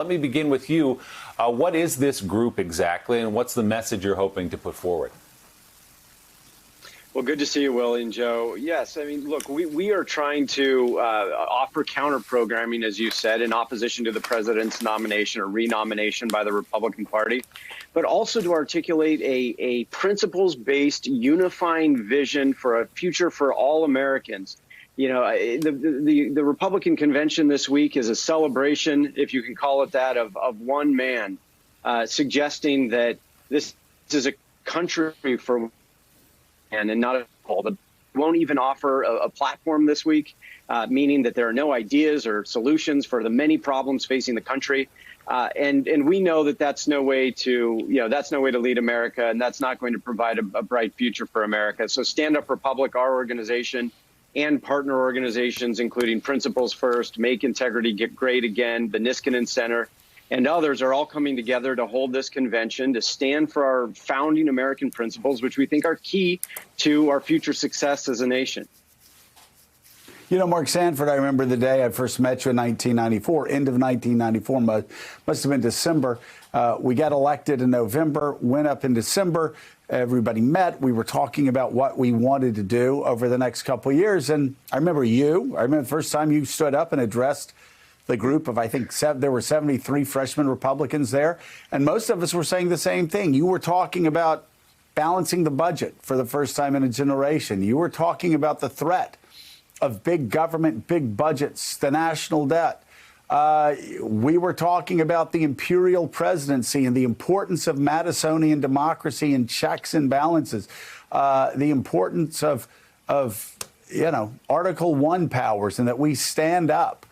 Let me begin with you. What is this group exactly, and what's the message you're hoping to put forward? Well, good to see you, Willie and Joe. Yes, I mean, look, we are trying to offer counter-programming, as you said, in opposition to the president's nomination or renomination by the Republican Party, but also to articulate a principles-based unifying vision for a future for all Americans. You know, the Republican convention this week is a celebration, if you can call it that, of one man suggesting that this is a country for and not a whole. But won't even offer a platform this week, meaning that there are no ideas or solutions for the many problems facing the country. And we know that that's no way to, that's no way to lead America, and that's not going to provide a bright future for America. So Stand Up Republic, our organization, and partner organizations, including Principles First, Make Integrity Great Again, the Niskanen Center, and others are all coming together to hold this convention to stand for our founding American principles, which we think are key to our future success as a nation. You know, Mark Sanford, I remember the day I first met you in 1994, end of 1994, must have been December. We got elected in November, went up in December. Everybody met. We were talking about what we wanted to do over the next couple of years. And I remember the first time you stood up and addressed the group of, I think, there were 73 freshman Republicans there. And most of us were saying the same thing. You were talking about balancing the budget for the first time in a generation. You were talking about the threat of big government, big budgets, the national debt. We were talking about the imperial presidency and the importance of Madisonian democracy and checks and balances, the importance of Article 1 powers, and that we stand up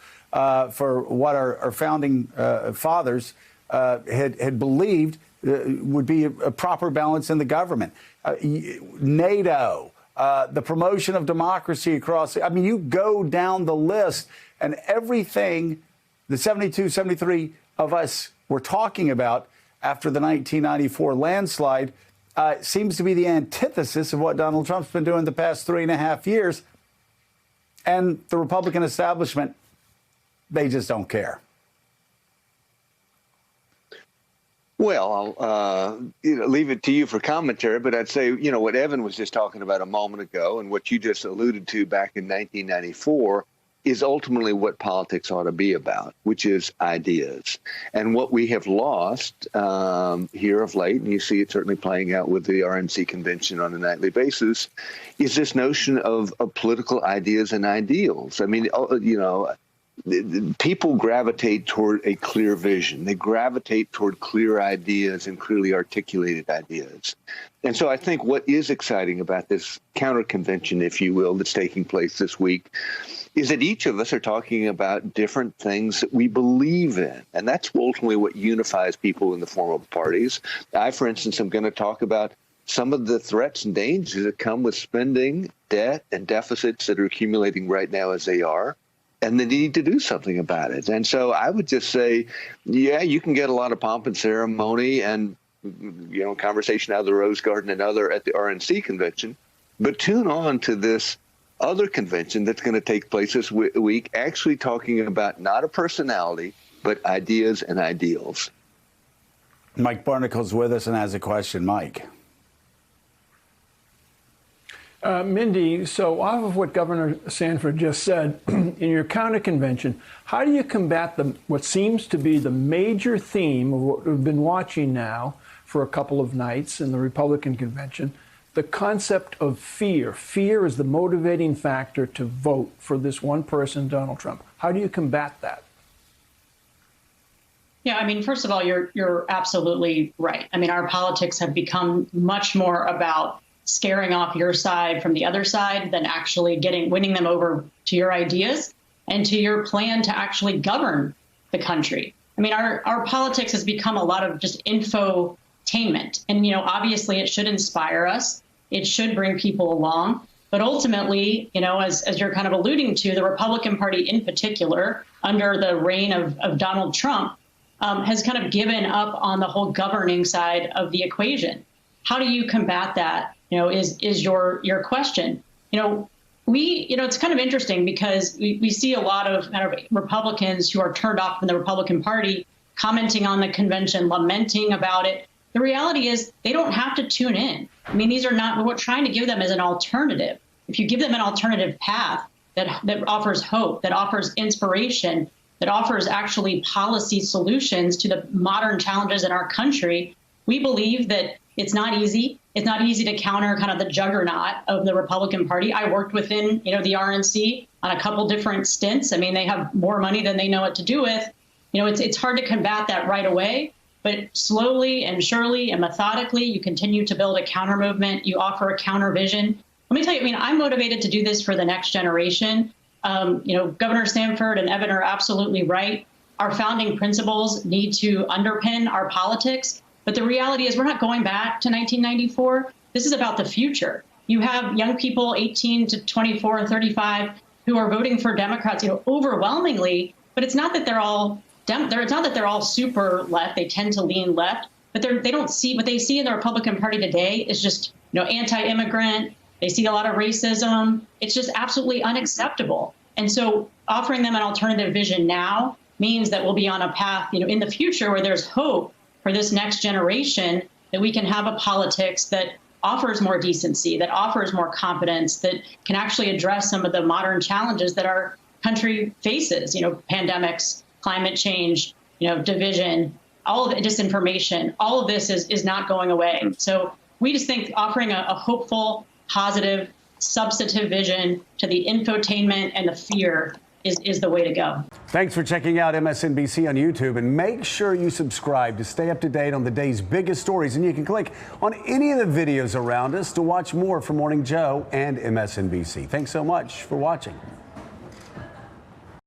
for what our founding fathers had believed would be a proper balance in the government. NATO, the promotion of democracy across. I mean, you go down the list, and everything the 73 of us were talking about after the 1994 landslide seems to be the antithesis of what Donald Trump's been doing the past 3.5 years. And the Republican establishment, they just don't care. Well, I'll leave it to you for commentary, but I'd say, what Evan was just talking about a moment ago and what you just alluded to back in 1994 is ultimately what politics ought to be about, which is ideas. And what we have lost here of late, and you see it certainly playing out with the RNC convention on a nightly basis, is this notion of political ideas and ideals. I mean, people gravitate toward a clear vision. They gravitate toward clear ideas and clearly articulated ideas. And so I think what is exciting about this counter convention, if you will, that's taking place this week, is that each of us are talking about different things that we believe in. And that's ultimately what unifies people in the form of parties. I, for instance, am going to talk about some of the threats and dangers that come with spending, debt, and deficits that are accumulating right now as they are, and the need to do something about it. And so I would just say, yeah, you can get a lot of pomp and ceremony and, conversation out of the Rose Garden and other at the RNC convention, but tune on to this other convention that's going to take place this week, actually talking about not a personality, but ideas and ideals. Mike Barnicle's with us and has a question. Mike. Mindy, so off of what Governor Sanford just said, in your counter convention, how do you combat what seems to be the major theme of what we've been watching now for a couple of nights in the Republican convention, the concept of fear? Fear is the motivating factor to vote for this one person, Donald Trump. How do you combat that? Yeah, I mean, first of all, you're absolutely right. I mean, our politics have become much more about scaring off your side from the other side than actually winning them over to your ideas and to your plan to actually govern the country. I mean, our politics has become a lot of just infotainment. And, obviously it should inspire us. It should bring people along. But ultimately, as you're kind of alluding to, the Republican Party in particular, under the reign of Donald Trump, has kind of given up on the whole governing side of the equation. How do you combat that? Is your question. It's kind of interesting because we see a lot of kind of Republicans who are turned off from the Republican Party commenting on the convention, lamenting about it. The reality is they don't have to tune in. I mean, these are not, what we're trying to give them is an alternative. If you give them an alternative path that offers hope, that offers inspiration, that offers actually policy solutions to the modern challenges in our country, we believe that it's not easy. It's not easy to counter kind of the juggernaut of the Republican Party. I worked within, the RNC on a couple different stints. I mean, they have more money than they know what to do with. It's hard to combat that right away, but slowly and surely and methodically, you continue to build a counter movement. You offer a counter vision. Let me tell you, I'm motivated to do this for the next generation. Governor Sanford and Evan are absolutely right. Our founding principles need to underpin our politics. But the reality is we're not going back to 1994. This is about the future. You have young people 18 to 24, 35 who are voting for Democrats, overwhelmingly. But it's not that they're all super left. They tend to lean left. But they don't see what they see in the Republican Party today is just anti-immigrant. They see a lot of racism. It's just absolutely unacceptable. And so offering them an alternative vision now means that we'll be on a path, in the future where there's hope for this next generation, that we can have a politics that offers more decency, that offers more competence, that can actually address some of the modern challenges that our country faces, pandemics, climate change, division, all of it, disinformation, all of this is not going away. So we just think offering a hopeful, positive, substantive vision to the infotainment and the fear is the way to go. Thanks for checking out MSNBC on YouTube, and make sure you subscribe to stay up to date on the day's biggest stories. And you can click on any of the videos around us to watch more from Morning Joe and MSNBC. Thanks so much for watching.